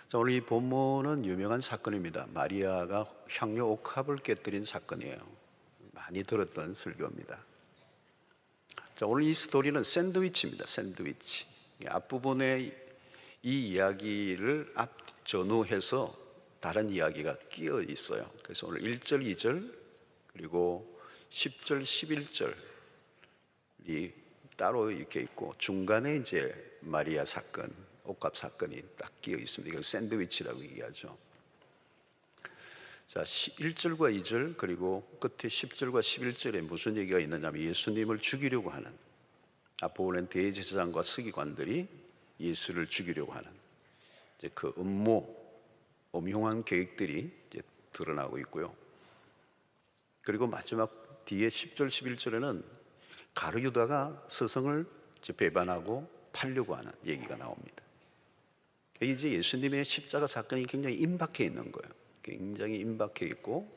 자, 오늘 이 본문은 유명한 사건입니다. 마리아가 향유 옥합을 깨뜨린 사건이에요. 많이 들었던 설교입니다. 자, 오늘 이 스토리는 샌드위치입니다. 샌드위치. 앞부분에 이 이야기를 앞전후해서 다른 이야기가 끼어 있어요. 그래서 오늘 1절, 2절 그리고 10절, 11절이 따로 이렇게 있고 중간에 이제 마리아 사건, 옥합 사건이 딱 끼어 있습니다. 이걸 샌드위치라고 얘기하죠. 자, 1절과 2절 그리고 끝에 10절과 11절에 무슨 얘기가 있느냐면 예수님을 죽이려고 하는, 앞부분엔 대제사장과 서기관들이 예수를 죽이려고 하는 이제 그 음흉한 계획들이 이제 드러나고 있고요. 그리고 마지막 뒤에 10절, 11절에는 가룟 유다가 스승을 배반하고 팔려고 하는 얘기가 나옵니다. 이제 예수님의 십자가 사건이 굉장히 임박해 있는 거예요. 굉장히 임박해 있고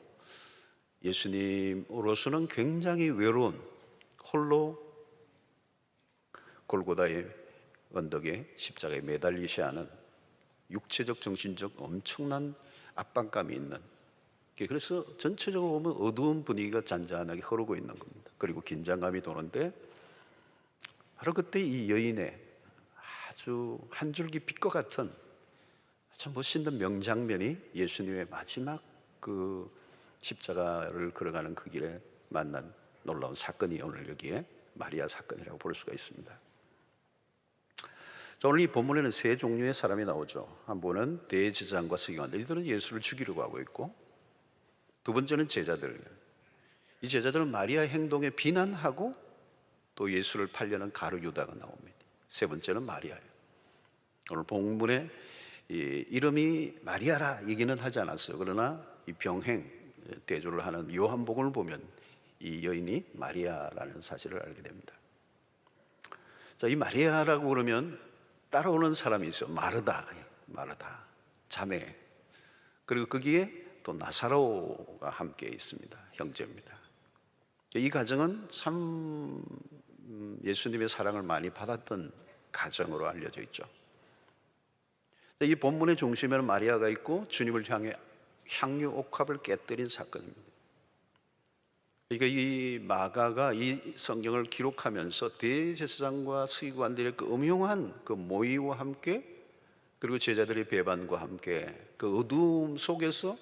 예수님으로서는 굉장히 외로운, 홀로 골고다의 언덕에 십자가에 매달리셔야 하는 육체적, 정신적 엄청난 압박감이 있는, 그래서 전체적으로 보면 어두운 분위기가 잔잔하게 흐르고 있는 겁니다. 그리고 긴장감이 도는데 바로 그때 이 여인의 아주 한 줄기 빛과 같은 참 멋있는 명장면이 예수님의 마지막 그 십자가를 걸어가는 그 길에 만난 놀라운 사건이 오늘 여기에 마리아 사건이라고 볼 수가 있습니다. 자, 오늘 이 본문에는 세 종류의 사람이 나오죠. 한 분은 대제사장과 서기관들, 이들은 예수를 죽이려고 하고 있고, 두 번째는 제자들. 이 제자들은 마리아의 행동에 비난하고 또 예수를 팔려는 가룟 유다가 나옵니다. 세 번째는 마리아예요. 오늘 본문에 이름이 마리아라 얘기는 하지 않았어요. 그러나 이 병행 대조를 하는 요한복음을 보면 이 여인이 마리아라는 사실을 알게 됩니다. 자, 이 마리아라고 그러면 따라오는 사람이 있어요. 마르다, 자매. 그리고 거기에 또 나사로가 함께 있습니다. 형제입니다. 이 가정은 참 예수님의 사랑을 많이 받았던 가정으로 알려져 있죠. 이 본문의 중심에는 마리아가 있고 주님을 향해 향유 옥합을 깨뜨린 사건입니다. 그러니까 이 마가가 이 성경을 기록하면서 대제사장과 서기관들의 그 음흉한 그 모의와 함께, 그리고 제자들의 배반과 함께 그 어두움 속에서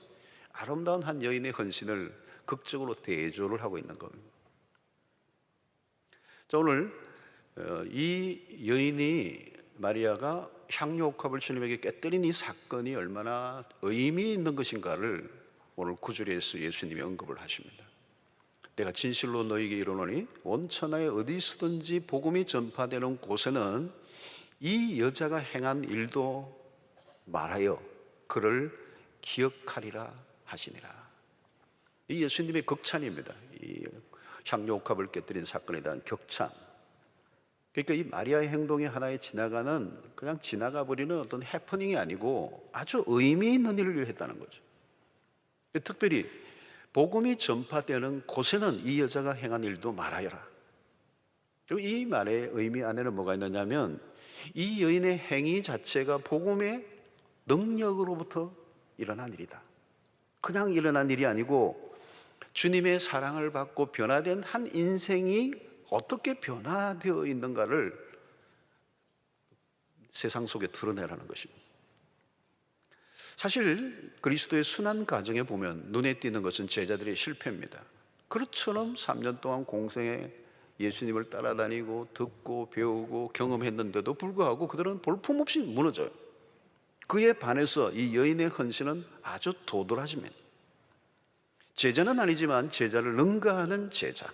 아름다운 한 여인의 헌신을 극적으로 대조를 하고 있는 겁니다. 자, 오늘 이 여인이, 마리아가 향유 옥합을 주님에게 깨뜨린 이 사건이 얼마나 의미 있는 것인가를 오늘 9절에서 예수님이 언급을 하십니다. 내가 진실로 너희에게 이르노니 온 천하에 어디서든지 복음이 전파되는 곳에는 이 여자가 행한 일도 말하여 그를 기억하리라 하시니라. 이 예수님의 극찬입니다. 이 향유 옥합을 깨뜨린 사건에 대한 격찬. 그러니까 이 마리아의 행동이 하나의 그냥 지나가 버리는 어떤 해프닝이 아니고 아주 의미 있는 일을 했다는 거죠. 특별히 복음이 전파되는 곳에는 이 여자가 행한 일도 말하여라. 그리고 이 말의 의미 안에는 뭐가 있느냐면 이 여인의 행위 자체가 복음의 능력으로부터 일어난 일이다. 그냥 일어난 일이 아니고 주님의 사랑을 받고 변화된 한 인생이 어떻게 변화되어 있는가를 세상 속에 드러내라는 것입니다. 사실 그리스도의 순환 과정에 보면 눈에 띄는 것은 제자들의 실패입니다. 그렇처럼 3년 동안 공생에 예수님을 따라다니고 듣고 배우고 경험했는데도 불구하고 그들은 볼품없이 무너져요. 그에 반해서 이 여인의 헌신은 아주 도드라집니다. 제자는 아니지만 제자를 능가하는 제자,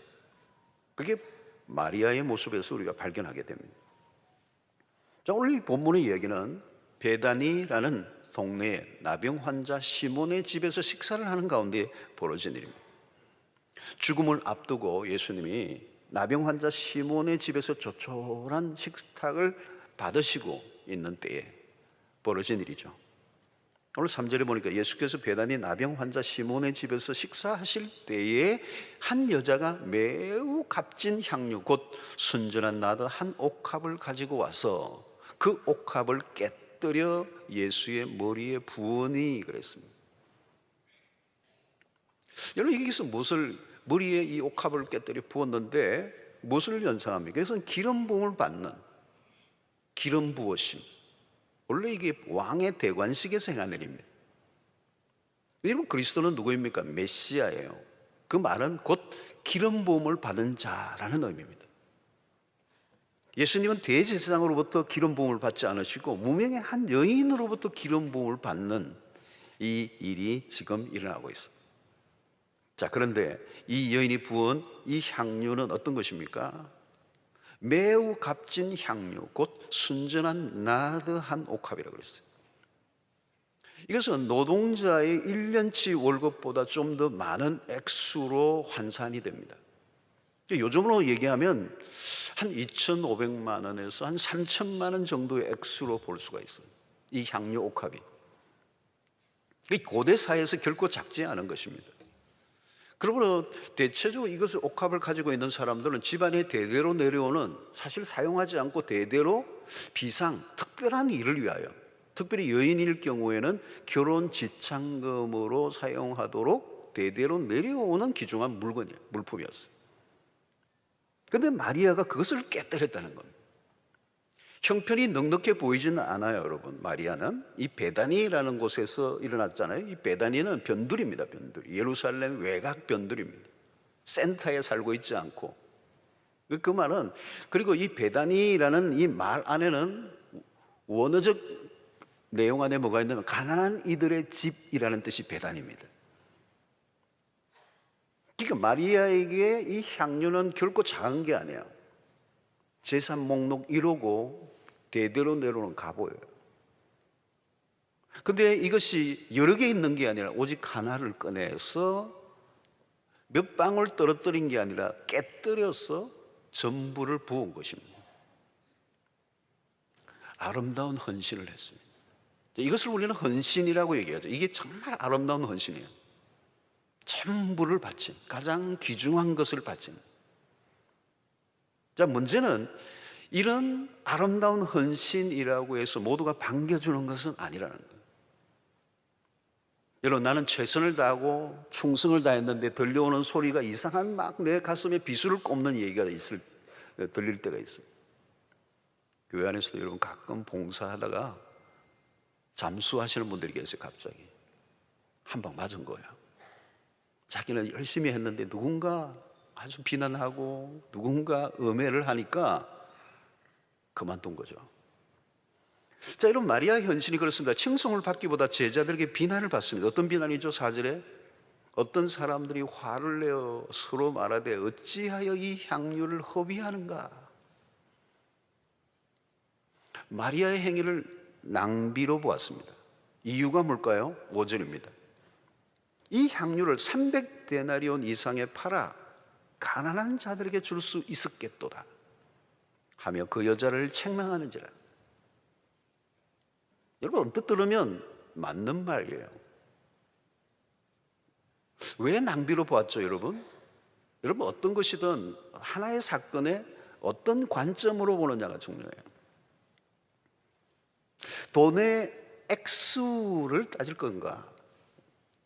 그게 마리아의 모습에서 우리가 발견하게 됩니다. 자, 오늘 이 본문의 이야기는 베다니라는 동네에 나병 환자 시몬의 집에서 식사를 하는 가운데 벌어진 일입니다. 죽음을 앞두고 예수님이 나병 환자 시몬의 집에서 조촐한 식탁을 받으시고 있는 때에 벌어진 일이죠. 오늘 3절에 보니까 예수께서 베다니 나병 환자 시몬의 집에서 식사하실 때에 한 여자가 매우 값진 향유, 곧 순전한 나드 한 옥합을 가지고 와서 그 옥합을 깨뜨려 예수의 머리에 부으니 그랬습니다. 여러분, 여기서 무엇을, 머리에 이 옥합을 깨뜨려 부었는데 무엇을 연상합니까? 그것은 기름 부음을 받는, 기름 부으심. 원래 이게 왕의 대관식에서 행한 일입니다. 여러분, 그리스도는 누구입니까? 메시아예요. 그 말은 곧 기름 부음을 받은 자라는 의미입니다. 예수님은 대제사장으로부터 기름 부음을 받지 않으시고 무명의 한 여인으로부터 기름 부음을 받는 이 일이 지금 일어나고 있어요. 자, 그런데 이 여인이 부은 이 향유는 어떤 것입니까? 매우 값진 향유, 곧 순전한 나드한 옥합이라고 그랬어요. 이것은 노동자의 1년치 월급보다 좀 더 많은 액수로 환산이 됩니다. 요즘으로 얘기하면 한 2,500만 원에서 한 3,000만 원 정도의 액수로 볼 수가 있어요. 이 향유 옥합이. 고대 사회에서 결코 작지 않은 것입니다. 그러므로 대체적으로 이것을 옥합을 가지고 있는 사람들은 집안에 대대로 내려오는, 사실 사용하지 않고 대대로 비상, 특별한 일을 위하여, 특별히 여인일 경우에는 결혼 지참금으로 사용하도록 대대로 내려오는 귀중한 물건이에요. 물품이었어요. 그런데 마리아가 그것을 깨뜨렸다는 겁니다. 형편이 넉넉해 보이지는 않아요, 여러분. 마리아는 이 베다니라는 곳에서 일어났잖아요. 이 베다니는 변두리입니다, 변두리. 예루살렘 외곽 변두리입니다. 센터에 살고 있지 않고. 그 말은, 그리고 이 베다니라는 이 말 안에는 원어적 내용 안에 뭐가 있냐면 가난한 이들의 집이라는 뜻이 베다니입니다. 그러니까 마리아에게 이 향유는 결코 작은 게 아니에요. 재산 목록 1호고 대대로 내려오는 가보예요. 근데 이것이 여러 개 있는 게 아니라 오직 하나를 꺼내서 몇 방울 떨어뜨린 게 아니라 깨뜨려서 전부를 부은 것입니다. 아름다운 헌신을 했습니다. 이것을 우리는 헌신이라고 얘기하죠. 이게 정말 아름다운 헌신이에요. 전부를 바친, 가장 귀중한 것을 바친. 자, 문제는 이런 아름다운 헌신이라고 해서 모두가 반겨주는 것은 아니라는 거예요. 여러분, 나는 최선을 다하고 충성을 다했는데 들려오는 소리가 이상한, 막 내 가슴에 비수를 꼽는 얘기가 들릴 때가 있어요. 교회 안에서도 여러분 가끔 봉사하다가 잠수하시는 분들이 계세요. 갑자기 한 방 맞은 거예요. 자기는 열심히 했는데 누군가 아주 비난하고 누군가 음해를 하니까 그만둔 거죠. 자, 이런 마리아 현신이 그렇습니다. 칭송을 받기보다 제자들에게 비난을 받습니다. 어떤 비난이죠? 4절에 어떤 사람들이 화를 내어 서로 말하되 어찌하여 이 향유를 허비하는가. 마리아의 행위를 낭비로 보았습니다. 이유가 뭘까요? 5절입니다. 이 향유를 300데나리온 이상에 팔아 가난한 자들에게 줄 수 있었겠도다 하며 그 여자를 책망하는지라. 여러분, 언뜻 들으면 맞는 말이에요. 왜 낭비로 보았죠, 여러분? 여러분, 어떤 것이든 하나의 사건에 어떤 관점으로 보느냐가 중요해요. 돈의 액수를 따질 건가?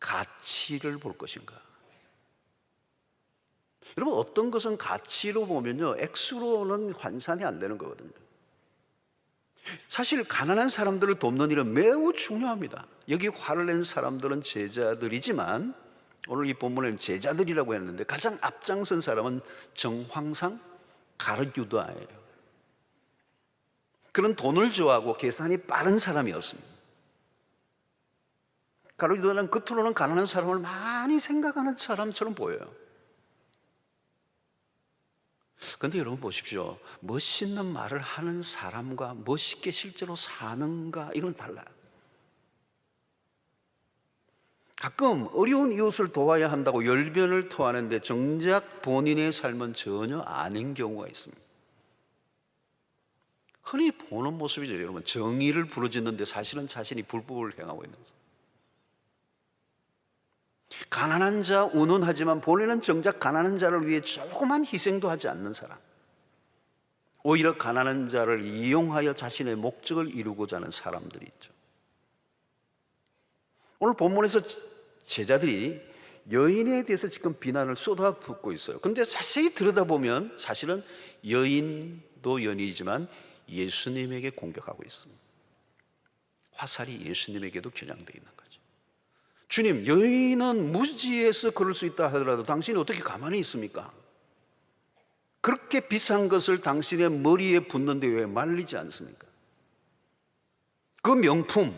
가치를 볼 것인가? 여러분, 어떤 것은 가치로 보면요, 액수로는 환산이 안 되는 거거든요. 사실 가난한 사람들을 돕는 일은 매우 중요합니다. 여기 화를 낸 사람들은 제자들이지만 오늘 이 본문에는 제자들이라고 했는데 가장 앞장선 사람은 정황상 가룟유다예요. 그런 돈을 좋아하고 계산이 빠른 사람이었습니다. 가룟유다는 겉으로는 가난한 사람을 많이 생각하는 사람처럼 보여요. 그런데 여러분 보십시오. 멋있는 말을 하는 사람과 멋있게 실제로 사는가, 이건 달라요. 가끔 어려운 이웃을 도와야 한다고 열변을 토하는데 정작 본인의 삶은 전혀 아닌 경우가 있습니다. 흔히 보는 모습이죠, 여러분. 정의를 부르짖는데 사실은 자신이 불법을 행하고 있는 사람. 가난한 자 운운하지만 본인은 정작 가난한 자를 위해 조그만 희생도 하지 않는 사람. 오히려 가난한 자를 이용하여 자신의 목적을 이루고자 하는 사람들이 있죠. 오늘 본문에서 제자들이 여인에 대해서 지금 비난을 쏟아붓고 있어요. 그런데 자세히 들여다보면 사실은 여인도 여인이지만 예수님에게 공격하고 있습니다. 화살이 예수님에게도 겨냥되어 있는 거죠. 주님, 여인은 무지해서 그럴 수 있다 하더라도 당신이 어떻게 가만히 있습니까? 그렇게 비싼 것을 당신의 머리에 붓는데 왜 말리지 않습니까? 그 명품,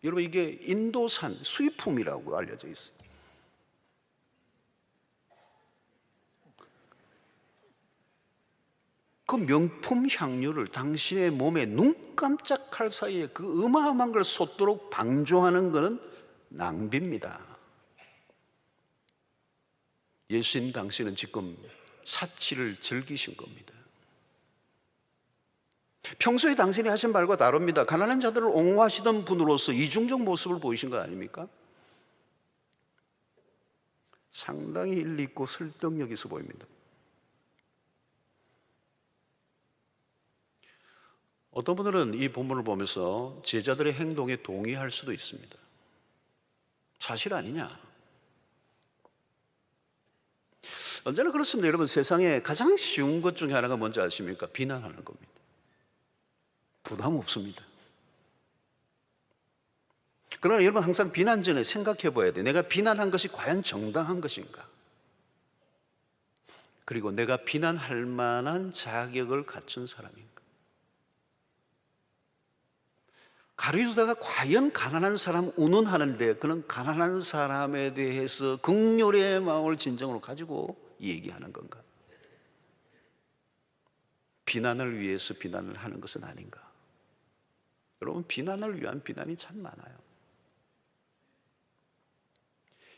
여러분 이게 인도산 수입품이라고 알려져 있어요. 그 명품 향유를 당신의 몸에 눈 깜짝할 사이에 그 어마어마한 걸 쏟도록 방조하는 것은 낭비입니다. 예수님 당신은 지금 사치를 즐기신 겁니다. 평소에 당신이 하신 말과 다릅니다. 가난한 자들을 옹호하시던 분으로서 이중적 모습을 보이신 거 아닙니까? 상당히 일리 있고 설득력 있어 보입니다. 어떤 분들은 이 본문을 보면서 제자들의 행동에 동의할 수도 있습니다. 사실 아니냐? 언제나 그렇습니다. 여러분, 세상에 가장 쉬운 것 중에 하나가 뭔지 아십니까? 비난하는 겁니다. 부담 없습니다. 그러나 여러분, 항상 비난 전에 생각해 봐야 돼요. 내가 비난한 것이 과연 정당한 것인가? 그리고 내가 비난할 만한 자격을 갖춘 사람인가? 가룟유다가 과연 가난한 사람 운운하는데 그는 가난한 사람에 대해서 긍휼의 마음을 진정으로 가지고 얘기하는 건가? 비난을 위해서 비난을 하는 것은 아닌가? 여러분, 비난을 위한 비난이 참 많아요.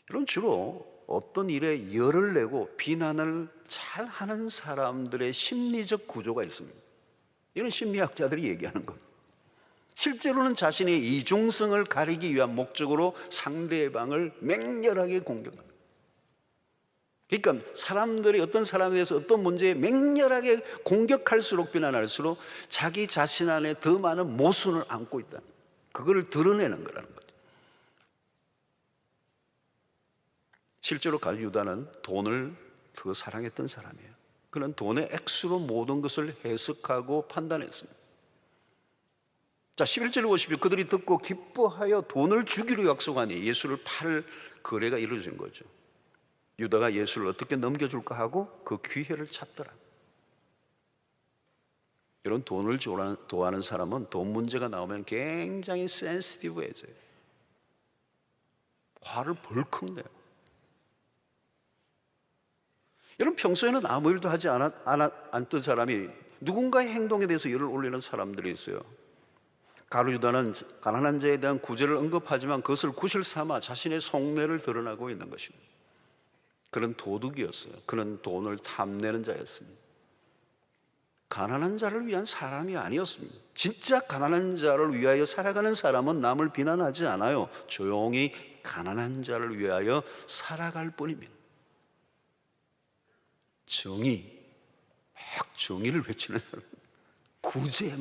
여러분, 주로 어떤 일에 열을 내고 비난을 잘 하는 사람들의 심리적 구조가 있습니다. 이런 심리학자들이 얘기하는 겁니다. 실제로는 자신의 이중성을 가리기 위한 목적으로 상대방을 맹렬하게 공격합니다. 그러니까 사람들이 어떤 사람에 대해서 어떤 문제에 맹렬하게 공격할수록 비난할수록 자기 자신 안에 더 많은 모순을 안고 있다. 그걸 드러내는 거라는 거죠. 실제로 가룟유다는 돈을 더 사랑했던 사람이에요. 그는 돈의 액수로 모든 것을 해석하고 판단했습니다. 자, 11절을 보십시오. 그들이 듣고 기뻐하여 돈을 주기로 약속하니 예수를 팔 거래가 이루어진 거죠. 유다가 예수를 어떻게 넘겨줄까 하고 그 기회를 찾더라. 이런 돈을 좋아하는 사람은 돈 문제가 나오면 굉장히 센시티브해져요. 화를 벌컥 내요. 여러분, 평소에는 아무 일도 하지 않던 사람이 누군가의 행동에 대해서 열을 올리는 사람들이 있어요. 가룟유다는 가난한 자에 대한 구제를 언급하지만 그것을 구실 삼아 자신의 속내를 드러나고 있는 것입니다. 그는 도둑이었어요. 그는 돈을 탐내는 자였습니다. 가난한 자를 위한 사람이 아니었습니다. 진짜 가난한 자를 위하여 살아가는 사람은 남을 비난하지 않아요. 조용히 가난한 자를 위하여 살아갈 뿐입니다. 정의, 막 정의를 외치는 사람, 구제,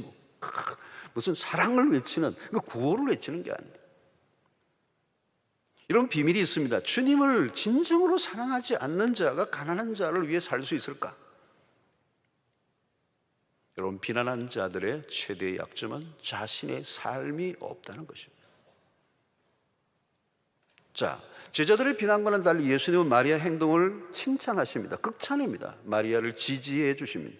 무슨 사랑을 외치는, 구호를 외치는 게 아니에요. 이런 비밀이 있습니다. 주님을 진정으로 사랑하지 않는 자가 가난한 자를 위해 살 수 있을까? 여러분, 비난한 자들의 최대의 약점은 자신의 삶이 없다는 것입니다. 자, 제자들의 비난과는 달리 예수님은 마리아 행동을 칭찬하십니다. 극찬입니다. 마리아를 지지해 주십니다.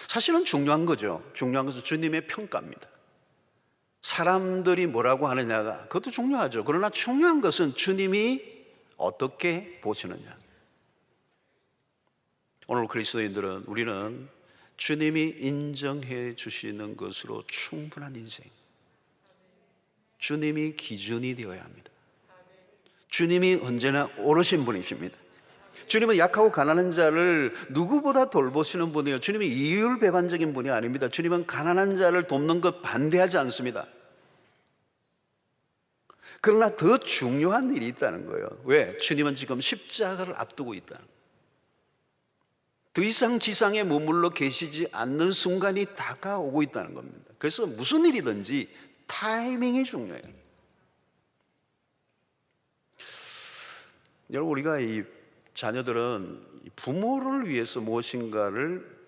사실은 중요한 거죠. 중요한 것은 주님의 평가입니다. 사람들이 뭐라고 하느냐가 그것도 중요하죠. 그러나 중요한 것은 주님이 어떻게 보시느냐. 오늘 그리스도인들은 우리는 주님이 인정해 주시는 것으로 충분한 인생, 주님이 기준이 되어야 합니다. 주님이 언제나 오르신 분이십니다. 주님은 약하고 가난한 자를 누구보다 돌보시는 분이에요. 주님이 이율배반적인 분이 아닙니다. 주님은 가난한 자를 돕는 것 반대하지 않습니다. 그러나 더 중요한 일이 있다는 거예요. 왜? 주님은 지금 십자가를 앞두고 있다는 거예요. 더 이상 지상에 머물러 계시지 않는 순간이 다가오고 있다는 겁니다. 그래서 무슨 일이든지 타이밍이 중요해요. 여러분, 우리가 이 자녀들은 부모를 위해서 무엇인가를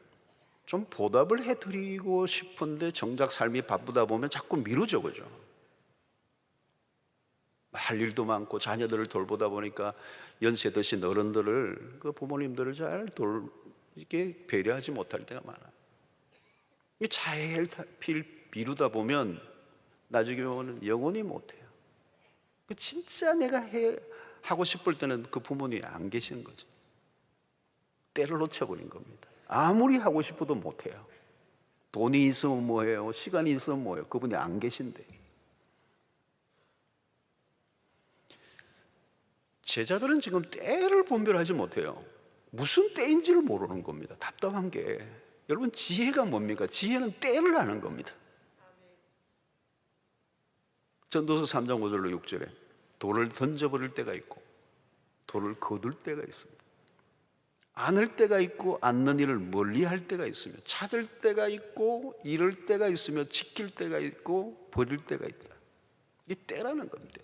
좀 보답을 해드리고 싶은데 정작 삶이 바쁘다 보면 자꾸 미루죠, 그죠? 할 일도 많고 자녀들을 돌보다 보니까 연세 드신 어른들을, 그 부모님들을 잘 이렇게 배려하지 못할 때가 많아요. 잘 미루다 보면 나중에 보면 영원히 못해요. 진짜 내가 하고 싶을 때는 그 부모님이 안 계시는 거죠. 때를 놓쳐버린 겁니다. 아무리 하고 싶어도 못해요. 돈이 있으면 뭐해요? 시간이 있으면 뭐해요? 그분이 안 계신데. 제자들은 지금 때를 분별하지 못해요. 무슨 때인지를 모르는 겁니다. 답답한 게, 여러분, 지혜가 뭡니까? 지혜는 때를 아는 겁니다. 전도서 3장 5절로 6절에 돌을 던져버릴 때가 있고 돌을 거둘 때가 있습니다. 안을 때가 있고 않는 일을 멀리할 때가 있으며, 찾을 때가 있고 잃을 때가 있으며, 지킬 때가 있고 버릴 때가 있다. 이게 때라는 겁니다.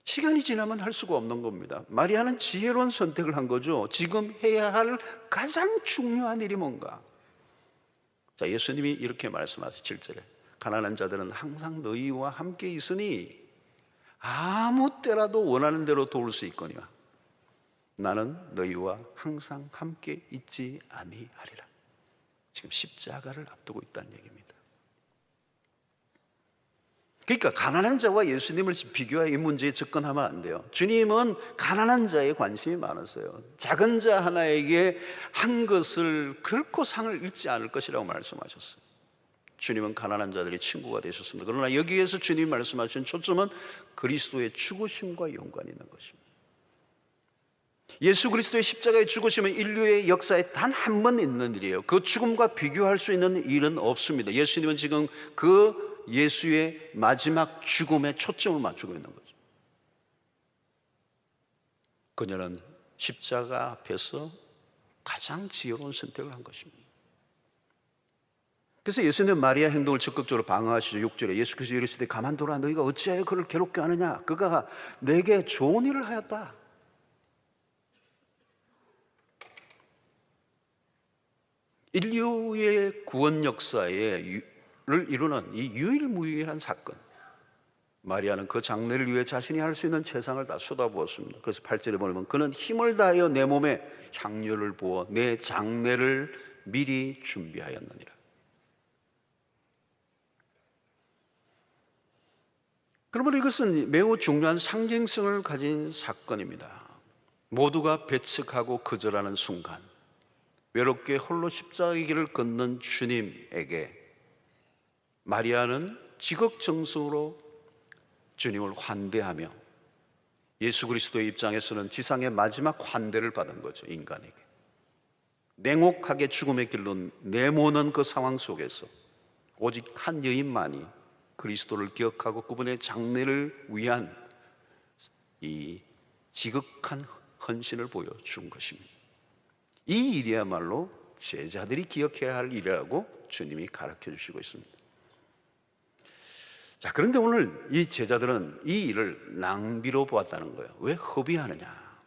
시간이 지나면 할 수가 없는 겁니다. 마리아는 지혜로운 선택을 한 거죠. 지금 해야 할 가장 중요한 일이 뭔가? 자, 예수님이 이렇게 말씀하세요. 7절에 가난한 자들은 항상 너희와 함께 있으니 아무 때라도 원하는 대로 도울 수 있거니와 나는 너희와 항상 함께 있지 아니하리라. 지금 십자가를 앞두고 있다는 얘기입니다. 그러니까 가난한 자와 예수님을 비교하여 이 문제에 접근하면 안 돼요. 주님은 가난한 자에 관심이 많았어요. 작은 자 하나에게 한 것을 결코 상을 잃지 않을 것이라고 말씀하셨어요. 주님은 가난한 자들의 친구가 되셨습니다. 그러나 여기에서 주님이 말씀하신 초점은 그리스도의 죽으심과 연관이 있는 것입니다. 예수 그리스도의 십자가의 죽으심은 인류의 역사에 단 한 번 있는 일이에요. 그 죽음과 비교할 수 있는 일은 없습니다. 예수님은 지금 그 예수의 마지막 죽음에 초점을 맞추고 있는 거죠. 그녀는 십자가 앞에서 가장 지혜로운 선택을 한 것입니다. 그래서 예수님은 마리아 행동을 적극적으로 방어하시죠. 6절에 예수께서 이르시되 가만두라, 너희가 어찌하여 그를 괴롭게 하느냐? 그가 내게 좋은 일을 하였다. 인류의 구원 역사를 이루는 이 유일무이한 사건, 마리아는 그 장례를 위해 자신이 할 수 있는 최선을 다 쏟아부었습니다. 그래서 8절에 보면 그는 힘을 다하여 내 몸에 향료를 부어 내 장례를 미리 준비하였느니라. 그러면 이것은 매우 중요한 상징성을 가진 사건입니다. 모두가 배척하고 거절하는 순간, 외롭게 홀로 십자가의 길을 걷는 주님에게 마리아는 지극정성으로 주님을 환대하며, 예수 그리스도의 입장에서는 지상의 마지막 환대를 받은 거죠. 인간에게 냉혹하게 죽음의 길로 내모는 그 상황 속에서 오직 한 여인만이 그리스도를 기억하고 그분의 장례를 위한 이 지극한 헌신을 보여준 것입니다. 이 일이야말로 제자들이 기억해야 할 일이라고 주님이 가르쳐 주시고 있습니다. 자, 그런데 오늘 이 제자들은 이 일을 낭비로 보았다는 거예요. 왜 허비하느냐?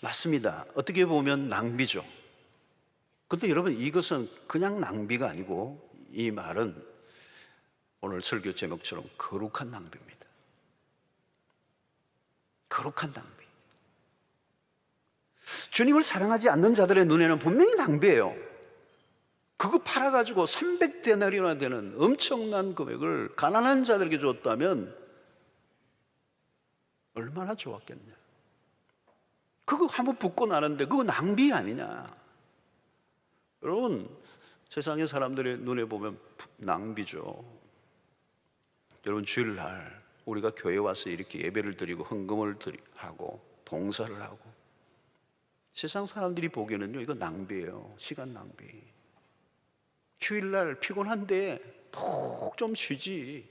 맞습니다. 어떻게 보면 낭비죠. 근데 여러분, 이것은 그냥 낭비가 아니고 이 말은 오늘 설교 제목처럼 거룩한 낭비입니다. 거룩한 낭비. 주님을 사랑하지 않는 자들의 눈에는 분명히 낭비예요. 그거 팔아가지고 300데나리오나 되는 엄청난 금액을 가난한 자들에게 줬다면 얼마나 좋았겠냐. 그거 한번 붙고 나는데 그거 낭비 아니냐. 여러분, 세상의 사람들의 눈에 보면 낭비죠. 여러분, 주일날 우리가 교회 와서 이렇게 예배를 드리고 헌금을 하고 봉사를 하고, 세상 사람들이 보기에는요, 이거 낭비예요. 시간 낭비. 휴일날 피곤한데 푹 좀 쉬지.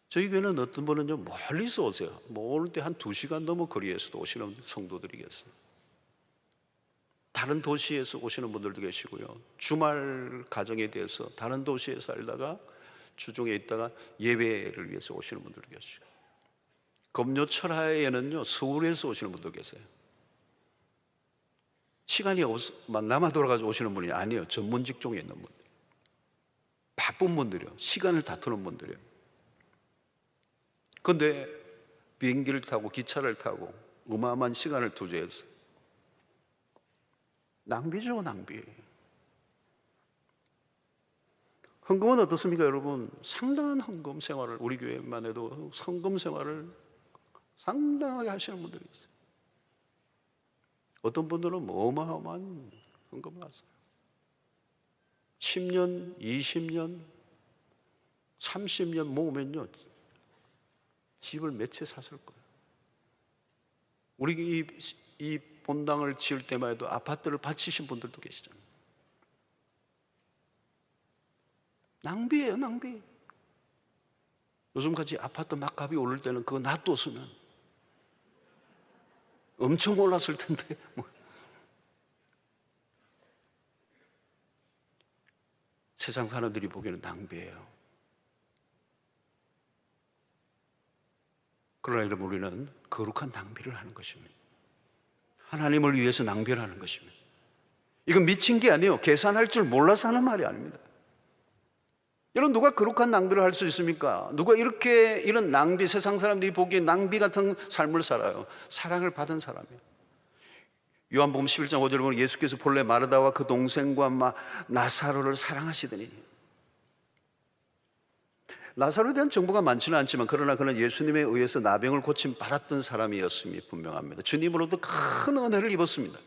저희 교회는 어떤 분은요 멀리서 오세요. 뭐 오늘 때 한 2시간 넘어 거리에서도 오시는 성도들이 계세요. 다른 도시에서 오시는 분들도 계시고요. 주말 가정에 대해서 다른 도시에 살다가 주중에 있다가 예배를 위해서 오시는 분들도 계시고, 금요철하에는요 서울에서 오시는 분도 계세요. 시간이 남아 돌아가지고 오시는 분이 아니에요. 전문 직종에 있는 분들, 바쁜 분들이요, 시간을 다투는 분들이요. 근데 비행기를 타고 기차를 타고 어마어마한 시간을 투자해서, 낭비죠, 낭비. 헌금은 어떻습니까, 여러분? 상당한 헌금 생활을, 우리 교회만 해도 헌금 생활을 상당하게 하시는 분들이 있어요. 어떤 분들은 어마어마한 헌금을 하세요. 10년, 20년, 30년 모으면요 집을 몇 채 샀을 거예요. 우리 이 본당을 지을 때만 해도 아파트를 바치신 분들도 계시잖아요. 낭비예요, 낭비. 요즘같이 아파트 막값이 오를 때는 그거 놔뒀으면 엄청 올랐을 텐데. 세상 사람들이 보기에는 낭비예요. 그러나 여러분, 우리는 거룩한 낭비를 하는 것입니다. 하나님을 위해서 낭비를 하는 것입니다. 이건 미친 게 아니에요. 계산할 줄 몰라서 하는 말이 아닙니다. 여러분, 누가 거룩한 낭비를 할 수 있습니까? 누가 이런 낭비, 세상 사람들이 보기에 낭비 같은 삶을 살아요? 사랑을 받은 사람이에요. 요한복음 11장 5절에 보면 예수께서 본래 마르다와 그 동생과 나사로를 사랑하시더니, 나사로에 대한 정보가 많지는 않지만 그러나 그는 예수님에 의해서 나병을 고침 받았던 사람이었음이 분명합니다. 주님으로부터 큰 은혜를 입었습니다.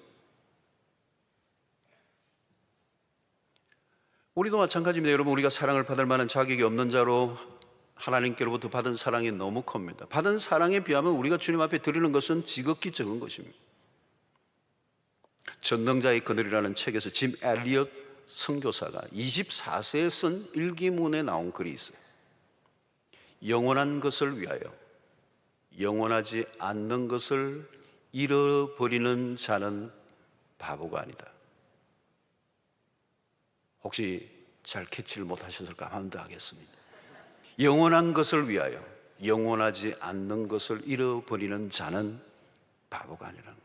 우리도 마찬가지입니다. 여러분, 우리가 사랑을 받을 만한 자격이 없는 자로 하나님께로부터 받은 사랑이 너무 큽니다. 받은 사랑에 비하면 우리가 주님 앞에 드리는 것은 지극히 적은 것입니다. 전능자의 그늘이라는 책에서 짐 엘리엇 선교사가 24세에 쓴 일기문에 나온 글이 있어요. 영원한 것을 위하여 영원하지 않는 것을 잃어버리는 자는 바보가 아니다. 혹시 잘 캐치를 못하셨을까 함대하겠습니다. 영원한 것을 위하여 영원하지 않는 것을 잃어버리는 자는 바보가 아니라는 거예요.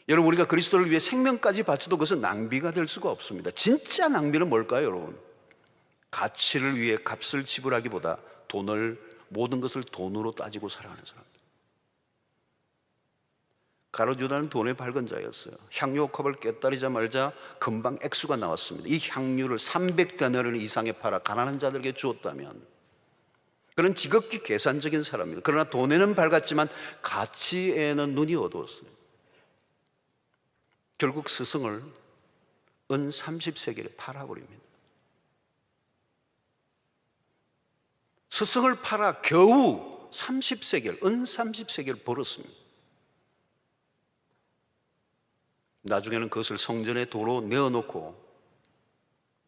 여러분, 우리가 그리스도를 위해 생명까지 바쳐도 그것은 낭비가 될 수가 없습니다. 진짜 낭비는 뭘까요, 여러분? 가치를 위해 값을 지불하기보다 모든 것을 돈으로 따지고 살아가는 사람들. 가룟 유다는 돈에 밝은 자였어요. 향유 컵을 깨뜨리자 말자 금방 액수가 나왔습니다. 이 향유를 300데나리 이상에 팔아 가난한 자들에게 주었다면, 그런 지극히 계산적인 사람입니다. 그러나 돈에는 밝았지만 가치에는 눈이 어두웠어요. 결국 스승을 은 30세겔에 팔아버립니다. 스승을 팔아 겨우 30세겔, 은 30세겔 벌었습니다. 나중에는 그것을 성전에 도로 내어놓고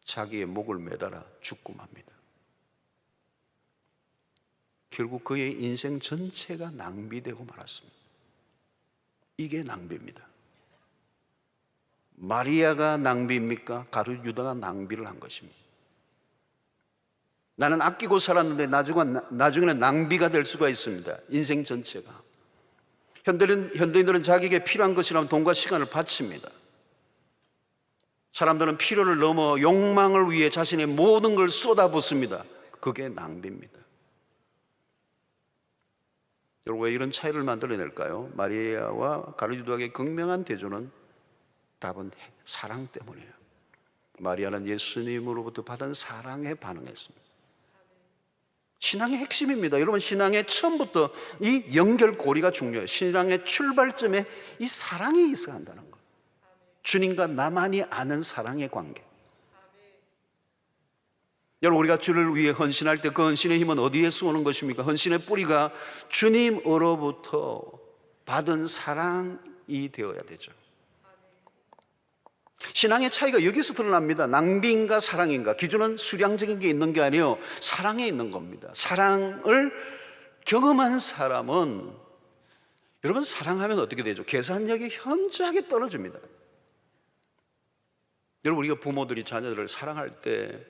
자기의 목을 매달아 죽고 맙니다. 결국 그의 인생 전체가 낭비되고 말았습니다. 이게 낭비입니다. 마리아가 낭비입니까? 가룟 유다가 낭비를 한 것입니다. 나는 아끼고 살았는데 나중에는 낭비가 될 수가 있습니다. 인생 전체가. 현대인들은 자기에게 필요한 것이라면 돈과 시간을 바칩니다. 사람들은 필요를 넘어 욕망을 위해 자신의 모든 걸 쏟아붓습니다. 그게 낭비입니다. 여러분, 왜 이런 차이를 만들어낼까요? 마리아와 가룟 유다의 극명한 대조는, 답은 사랑 때문이에요. 마리아는 예수님으로부터 받은 사랑에 반응했습니다. 신앙의 핵심입니다. 여러분, 신앙의 처음부터 이 연결고리가 중요해요. 신앙의 출발점에 이 사랑이 있어야 한다는 것. 주님과 나만이 아는 사랑의 관계. 여러분, 우리가 주를 위해 헌신할 때 그 헌신의 힘은 어디에서 오는 것입니까? 헌신의 뿌리가 주님으로부터 받은 사랑이 되어야 되죠. 신앙의 차이가 여기서 드러납니다. 낭비인가 사랑인가. 기준은 수량적인 게 있는 게 아니에요. 사랑에 있는 겁니다. 사랑을 경험한 사람은, 여러분, 사랑하면 어떻게 되죠? 계산력이 현저하게 떨어집니다. 여러분, 우리가 부모들이 자녀들을 사랑할 때,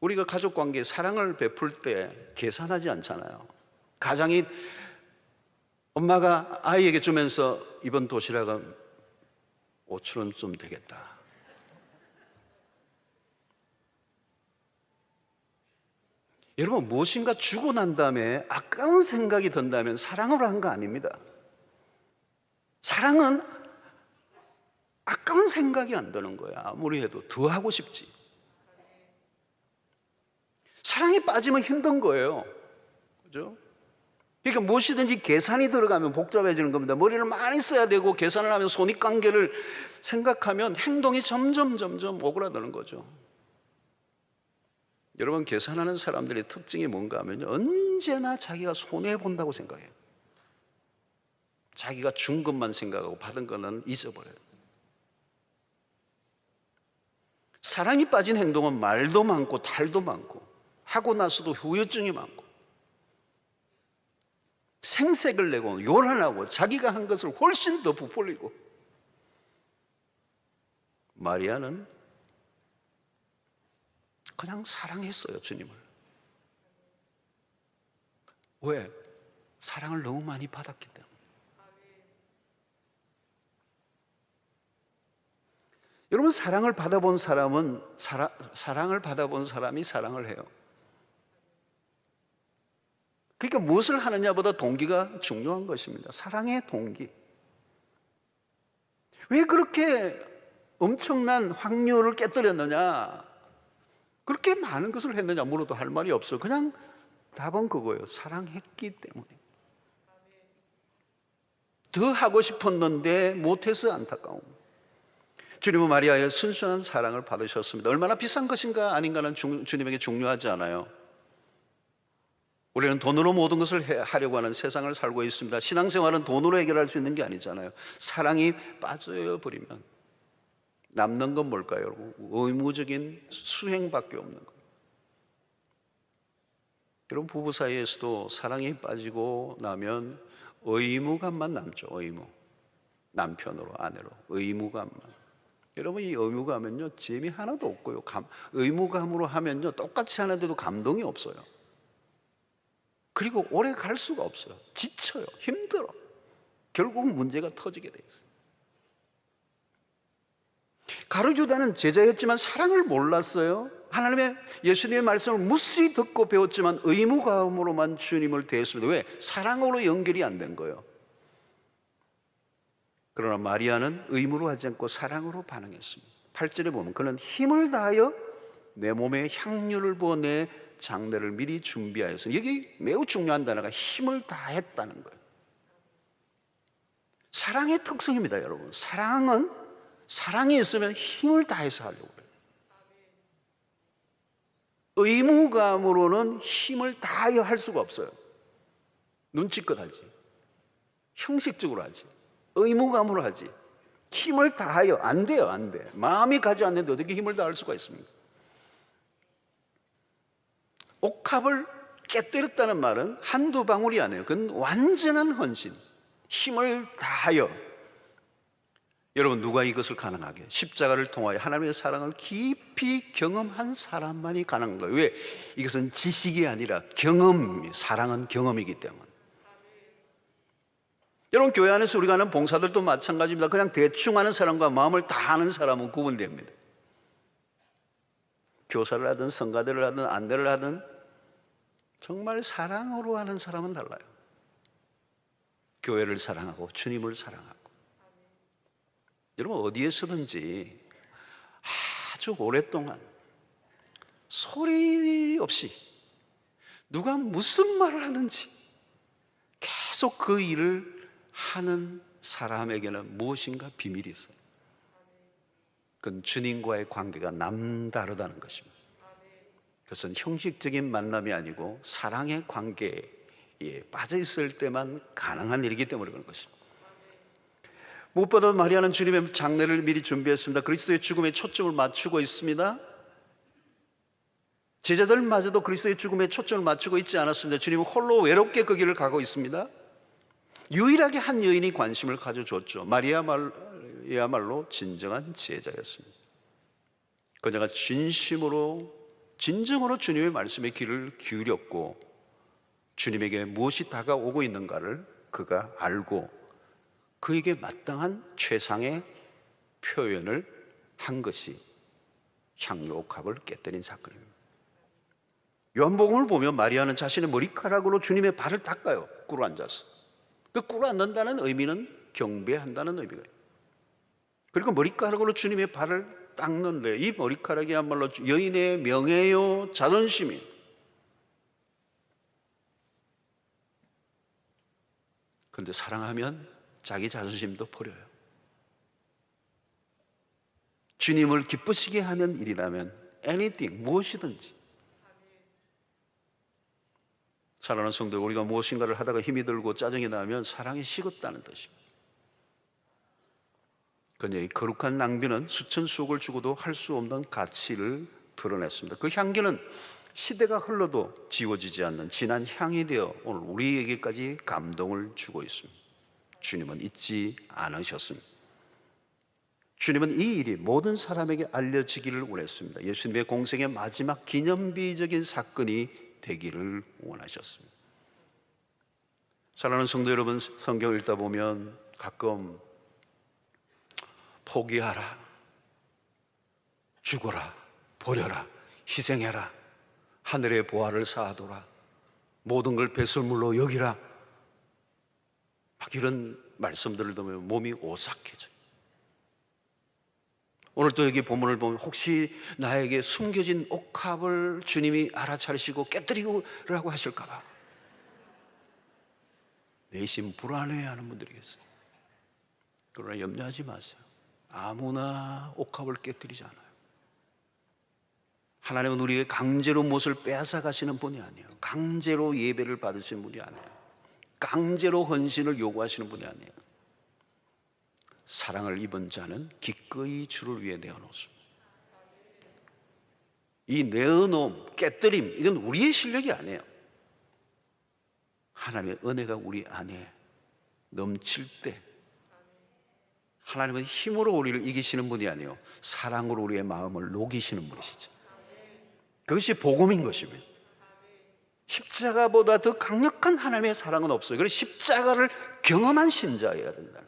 우리가 가족관계에 사랑을 베풀 때 계산하지 않잖아요. 가장이 엄마가 아이에게 주면서 이번 도시락은 5,000원쯤 되겠다. 여러분, 무엇인가 주고 난 다음에 아까운 생각이 든다면 사랑으로 한 거 아닙니다. 사랑은 아까운 생각이 안 드는 거야. 아무리 해도 더 하고 싶지. 사랑에 빠지면 힘든 거예요. 그죠? 그러니까 무엇이든지 계산이 들어가면 복잡해지는 겁니다. 머리를 많이 써야 되고 계산을 하면 손익관계를 생각하면 행동이 점점 오그라드는 거죠. 여러분, 계산하는 사람들의 특징이 뭔가 하면 언제나 자기가 손해본다고 생각해요. 자기가 준 것만 생각하고 받은 거는 잊어버려요. 사랑이 빠진 행동은 말도 많고 탈도 많고 하고 나서도 후유증이 많고 생색을 내고 요란하고 자기가 한 것을 훨씬 더 부풀리고. 마리아는 그냥 사랑했어요, 주님을. 왜? 사랑을 너무 많이 받았기 때문에. 여러분, 사랑을 받아본 사람은 사랑을 받아본 사람이 사랑을 해요. 그러니까 무엇을 하느냐보다 동기가 중요한 것입니다. 사랑의 동기. 왜 그렇게 엄청난 확률을 깨뜨렸느냐, 그렇게 많은 것을 했느냐 물어도 할 말이 없어요. 그냥 답은 그거예요. 사랑했기 때문에. 더 하고 싶었는데 못해서 안타까움. 주님은 마리아의 순수한 사랑을 받으셨습니다. 얼마나 비싼 것인가 아닌가는 주님에게 중요하지 않아요. 우리는 돈으로 모든 것을 하려고 하는 세상을 살고 있습니다. 신앙생활은 돈으로 해결할 수 있는 게 아니잖아요. 사랑이 빠져버리면 남는 건 뭘까요, 여러분? 의무적인 수행밖에 없는 거예요. 여러분, 부부 사이에서도 사랑이 빠지고 나면 의무감만 남죠. 의무. 남편으로, 아내로 의무감만. 여러분, 이 의무감은요 재미 하나도 없고요, 의무감으로 하면요 똑같이 하는데도 감동이 없어요. 그리고 오래 갈 수가 없어요. 지쳐요. 힘들어. 결국은 문제가 터지게 돼 있어요. 가룟유다는 제자였지만 사랑을 몰랐어요. 하나님의, 예수님의 말씀을 무수히 듣고 배웠지만 의무감으로만 주님을 대했습니다. 왜? 사랑으로 연결이 안 된 거예요. 그러나 마리아는 의무로 하지 않고 사랑으로 반응했습니다. 8절에 보면 그는 힘을 다하여 내 몸에 향유를 부어 내 장례를 미리 준비하였으니, 여기 매우 중요한 단어가 힘을 다했다는 거예요. 사랑의 특성입니다, 여러분. 사랑은, 사랑이 있으면 힘을 다해서 하려고 해요. 의무감으로는 힘을 다하여 할 수가 없어요. 눈치껏 하지, 형식적으로 하지, 의무감으로 하지. 힘을 다하여 안 돼요. 안 돼. 마음이 가지 않는데 어떻게 힘을 다할 수가 있습니까? 옥합을 깨뜨렸다는 말은 한두 방울이 아니에요. 그건 완전한 헌신, 힘을 다하여. 여러분, 누가 이것을 가능하게? 십자가를 통하여 하나님의 사랑을 깊이 경험한 사람만이 가능한 거예요. 왜? 이것은 지식이 아니라 경험, 사랑은 경험이기 때문에. 여러분, 교회 안에서 우리가 하는 봉사들도 마찬가지입니다. 그냥 대충 하는 사람과 마음을 다하는 사람은 구분됩니다. 교사를 하든 성가대를 하든 안대를 하든 정말 사랑으로 하는 사람은 달라요. 교회를 사랑하고 주님을 사랑하고. 여러분, 어디에서든지 아주 오랫동안 소리 없이 누가 무슨 말을 하는지 계속 그 일을 하는 사람에게는 무엇인가 비밀이 있어요. 그건 주님과의 관계가 남다르다는 것입니다. 그것은 형식적인 만남이 아니고 사랑의 관계에 빠져 있을 때만 가능한 일이기 때문에 그런 것입니다. 무엇보다 마리아는 주님의 장례를 미리 준비했습니다. 그리스도의 죽음에 초점을 맞추고 있습니다. 제자들마저도 그리스도의 죽음에 초점을 맞추고 있지 않았습니다. 주님은 홀로 외롭게 그 길을 가고 있습니다. 유일하게 한 여인이 관심을 가져줬죠. 마리아야말로 진정한 제자였습니다. 그녀가 진정으로 주님의 말씀에 귀를 기울였고 주님에게 무엇이 다가오고 있는가를 그가 알고 그에게 마땅한 최상의 표현을 한 것이 향유옥합을 깨뜨린 사건입니다. 요한복음을 보면 마리아는 자신의 머리카락으로 주님의 발을 닦아요. 꿇어 앉아서. 그 꿇어 앉는다는 의미는 경배한다는 의미가 있어요. 그리고 머리카락으로 주님의 발을 닦는데 이 머리카락이야말로 여인의 명예요, 자존심이. 그런데 사랑하면 자기 자존심도 버려요. 주님을 기쁘시게 하는 일이라면 anything, 무엇이든지. 사랑하는 성도, 우리가 무엇인가를 하다가 힘이 들고 짜증이 나면 사랑이 식었다는 뜻입니다. 그녀의 거룩한 낭비는 수천 수억을 주고도 할 수 없는 가치를 드러냈습니다. 그 향기는 시대가 흘러도 지워지지 않는 진한 향이 되어 오늘 우리에게까지 감동을 주고 있습니다. 주님은 잊지 않으셨습니다. 주님은 이 일이 모든 사람에게 알려지기를 원했습니다. 예수님의 공생의 마지막 기념비적인 사건이 되기를 원하셨습니다. 사랑하는 성도 여러분, 성경을 읽다 보면 가끔 포기하라, 죽어라, 버려라, 희생해라, 하늘의 보화를 쌓아둬라, 모든 걸 배설물로 여기라, 막 이런 말씀들을 들으면 몸이 오싹해져요. 오늘 또 여기 본문을 보면 혹시 나에게 숨겨진 옥합을 주님이 알아차리시고 깨뜨리라고 하실까 봐 내심 불안해하는 분들이 계세요. 그러나 염려하지 마세요. 아무나 옥합을 깨뜨리지 않아요. 하나님은 우리에게 강제로 무엇을 빼앗아 가시는 분이 아니에요. 강제로 예배를 받으시는 분이 아니에요. 강제로 헌신을 요구하시는 분이 아니에요. 사랑을 입은 자는 기꺼이 주를 위해 내어놓습니다. 이 내어놓음, 깨뜨림, 이건 우리의 실력이 아니에요. 하나님의 은혜가 우리 안에 넘칠 때 하나님은 힘으로 우리를 이기시는 분이 아니에요. 사랑으로 우리의 마음을 녹이시는 분이시죠. 그것이 복음인 것입니다. 십자가보다 더 강력한 하나님의 사랑은 없어요. 그래서 십자가를 경험한 신자여야 된다.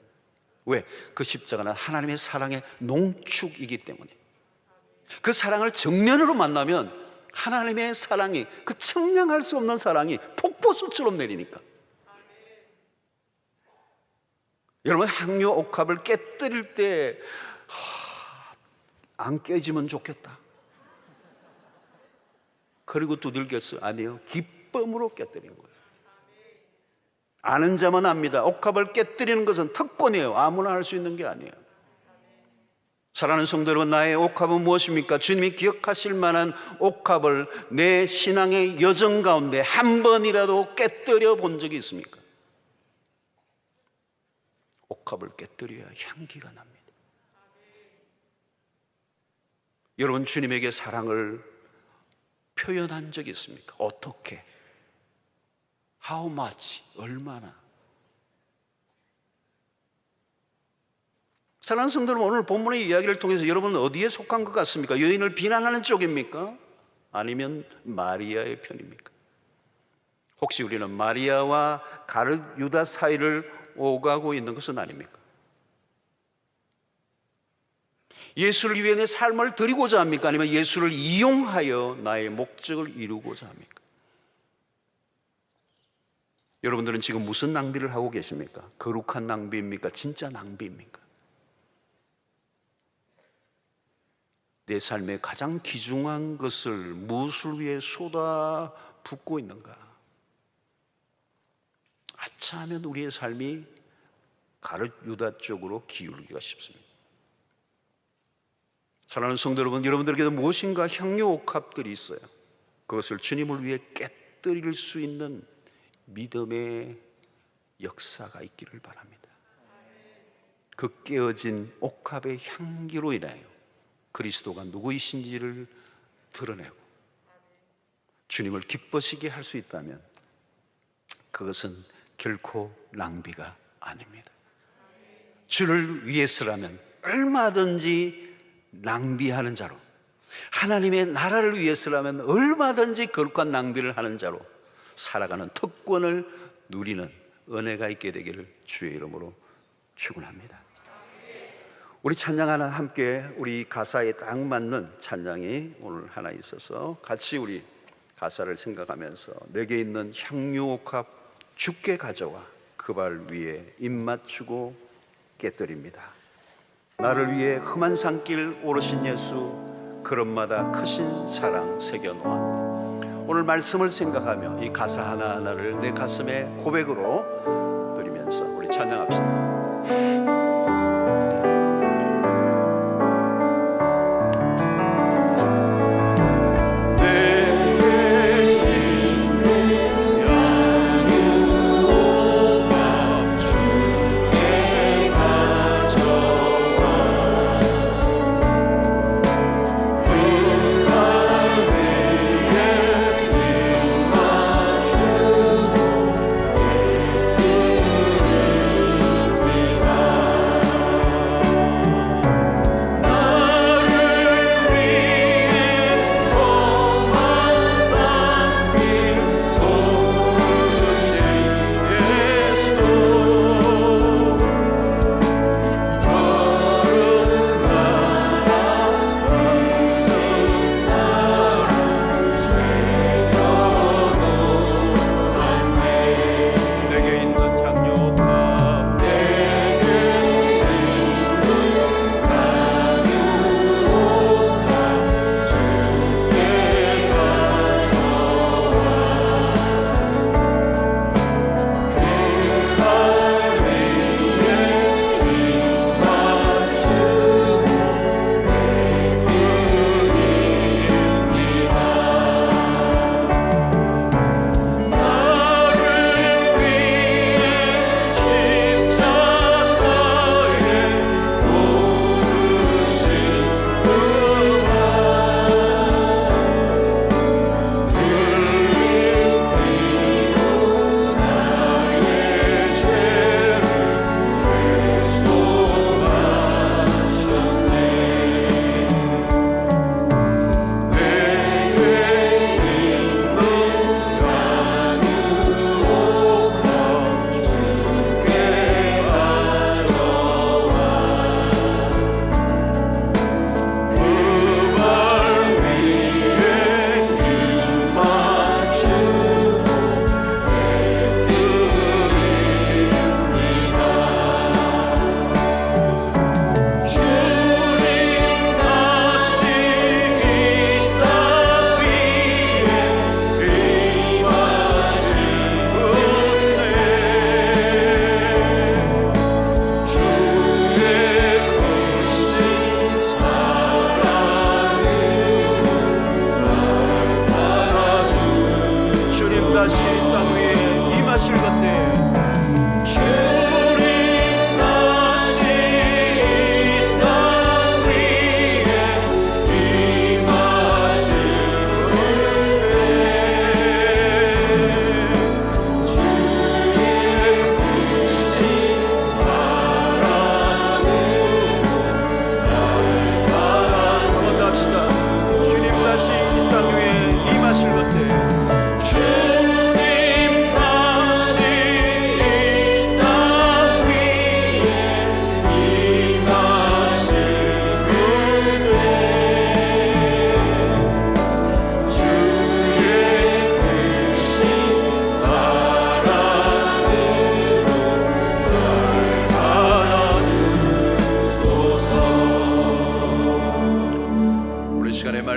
왜? 그 십자가는 하나님의 사랑의 농축이기 때문에. 그 사랑을 정면으로 만나면 하나님의 사랑이, 그 청량할 수 없는 사랑이 폭포수처럼 내리니까. 여러분, 향유 옥합을 깨뜨릴 때 안 깨지면 좋겠다. 그리고 두들겼어요. 아니에요. 기쁨으로 깨뜨린 거예요. 아는 자만 압니다. 옥합을 깨뜨리는 것은 특권이에요. 아무나 할 수 있는 게 아니에요. 사랑하는 성도 여러분, 나의 옥합은 무엇입니까? 주님이 기억하실 만한 옥합을 내 신앙의 여정 가운데 한 번이라도 깨뜨려 본 적이 있습니까? 옥합을 깨뜨려야 향기가 납니다. 여러분, 주님에게 사랑을 표현한 적이 있습니까? 어떻게? How much? 얼마나? 사랑하는 성도 여러분, 오늘 본문의 이야기를 통해서 여러분은 어디에 속한 것 같습니까? 여인을 비난하는 쪽입니까? 아니면 마리아의 편입니까? 혹시 우리는 마리아와 가룟 유다 사이를 오가고 있는 것은 아닙니까? 예수를 위해 내 삶을 드리고자 합니까? 아니면 예수를 이용하여 나의 목적을 이루고자 합니까? 여러분들은 지금 무슨 낭비를 하고 계십니까? 거룩한 낭비입니까? 진짜 낭비입니까? 내 삶의 가장 귀중한 것을 무엇을 위해 쏟아붓고 있는가? 아차하면 우리의 삶이 가룟 유다 쪽으로 기울기가 쉽습니다. 사랑하는 성도 여러분, 여러분들에게도 무엇인가 향유옥합들이 있어요. 그것을 주님을 위해 깨뜨릴 수 있는 믿음의 역사가 있기를 바랍니다. 그 깨어진 옥합의 향기로 인하여 그리스도가 누구이신지를 드러내고 주님을 기뻐시게 할 수 있다면 그것은 결코 낭비가 아닙니다. 주를 위해서라면 얼마든지 낭비하는 자로, 하나님의 나라를 위해서라면 얼마든지 거룩한 낭비를 하는 자로 살아가는 특권을 누리는 은혜가 있게 되기를 주의 이름으로 축원합니다. 우리 찬양 하나 함께, 우리 가사에 딱 맞는 찬양이 오늘 하나 있어서 같이 우리 가사를 생각하면서 내게 있는 향유옥합 주께 가져와 그 발 위에 입 맞추고 깨뜨립니다. 나를 위해 험한 산길 오르신 예수, 걸음마다 크신 사랑 새겨놓아. 오늘 말씀을 생각하며 이 가사 하나하나를 내 가슴에 고백으로 드리면서 우리 찬양합시다.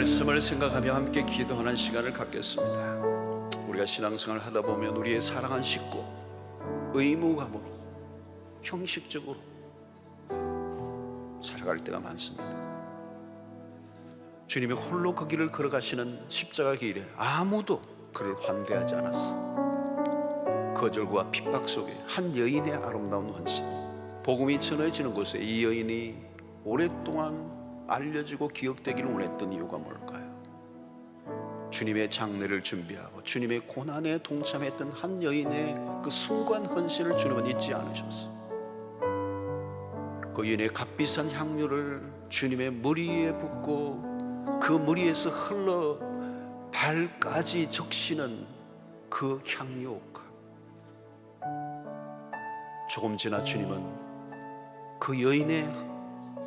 말씀을 생각하며 함께 기도하는 시간을 갖겠습니다. 우리가 신앙생활을 하다 보면 우리의 사랑한 식구 의무감으로 형식적으로 살아갈 때가 많습니다. 주님이 홀로 그 길을 걸어가시는 십자가 길에 아무도 그를 환대하지 않았어. 거절과 핍박 속에 한 여인의 아름다운 헌신, 복음이 전해지는 곳에 이 여인이 오랫동안 알려지고 기억되기를 원했던 이유가 뭘까요? 주님의 장례를 준비하고 주님의 고난에 동참했던 한 여인의 그 순간 헌신을 주님은 잊지 않으셨어요. 그 여인의 값비싼 향료를 주님의 머리에 붓고 그 머리에서 흘러 발까지 적시는 그 향료가, 조금 지나 주님은 그 여인의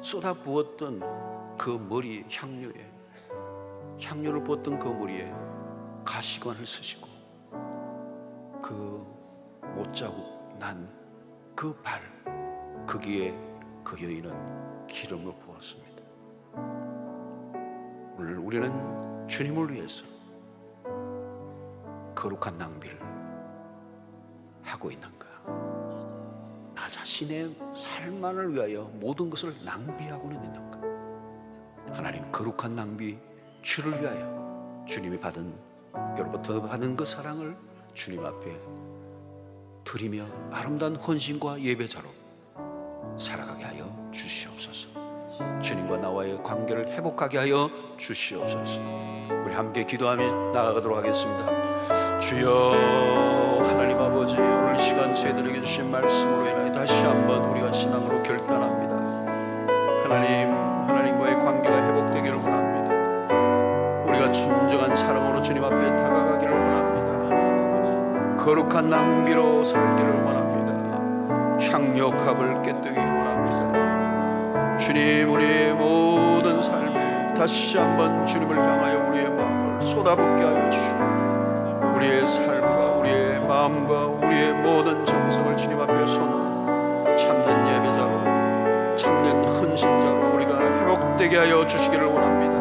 쏟아부었던 그 머리 향료를 부었던 그 머리에 가시관을 쓰시고 그 못자국 난 그 발, 거기에 그 여인은 기름을 부었습니다. 오늘 우리는 주님을 위해서 거룩한 낭비를 하고 있는가? 나 자신의 삶만을 위하여 모든 것을 낭비하고는 있는가? 하나님, 거룩한 낭비, 주를 위하여 주님이 받은, 여로부터 받은 그 사랑을 주님 앞에 드리며 아름다운 헌신과 예배자로 살아가게 하여 주시옵소서. 주님과 나와의 관계를 회복하게 하여 주시옵소서. 우리 함께 기도하며 나아가도록 하겠습니다. 주여, 하나님 아버지, 오늘 이 시간 저희들에게 주신 말씀으로 인하여 다시 한번 우리가 신앙으로 결단합니다. 하나님과의 관계가 회복되기를 원합니다. 우리가 진정한 사랑으로 주님 앞에 다가가기를 원합니다. 거룩한 낭비로 살기를 원합니다. 향료값을 깨뜨리기 원합니다. 주님, 우리의 모든 삶에 다시 한번 주님을 향하여 우리의 마음을 쏟아붓게 하여 주시고, 우리의 삶과 우리의 마음과 우리의 모든 정성을 주님 앞에 쏟는 참된 예배자로, 참된 헌신자로 우리가 회복되게 하여 주시기를 원합니다.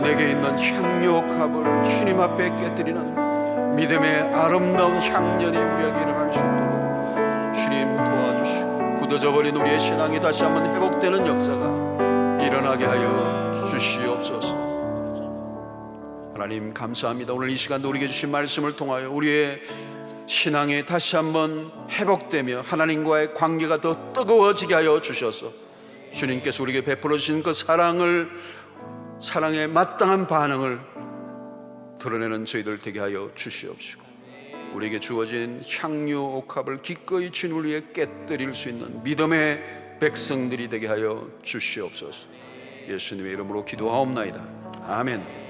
내게 있는 향료값을 주님 앞에 깨뜨리는 믿음의 아름다운 향연이 우리에게 일어날 수 있도록 주님 도와주시고, 굳어져 버린 우리의 신앙이 다시 한번 회복되는 역사가 일어나게 하여 주시옵소서. 하나님 감사합니다. 오늘 이 시간도 우리에게 주신 말씀을 통하여 우리의 신앙이 다시 한번 회복되며 하나님과의 관계가 더 뜨거워지게 하여 주셔서 주님께서 우리에게 베풀어 주신 그 사랑에 마땅한 반응을 드러내는 저희들 되게 하여 주시옵시고, 우리에게 주어진 향유 옥합을 기꺼이 주님을 위해 깨뜨릴 수 있는 믿음의 백성들이 되게 하여 주시옵소서. 예수님의 이름으로 기도하옵나이다. 아멘.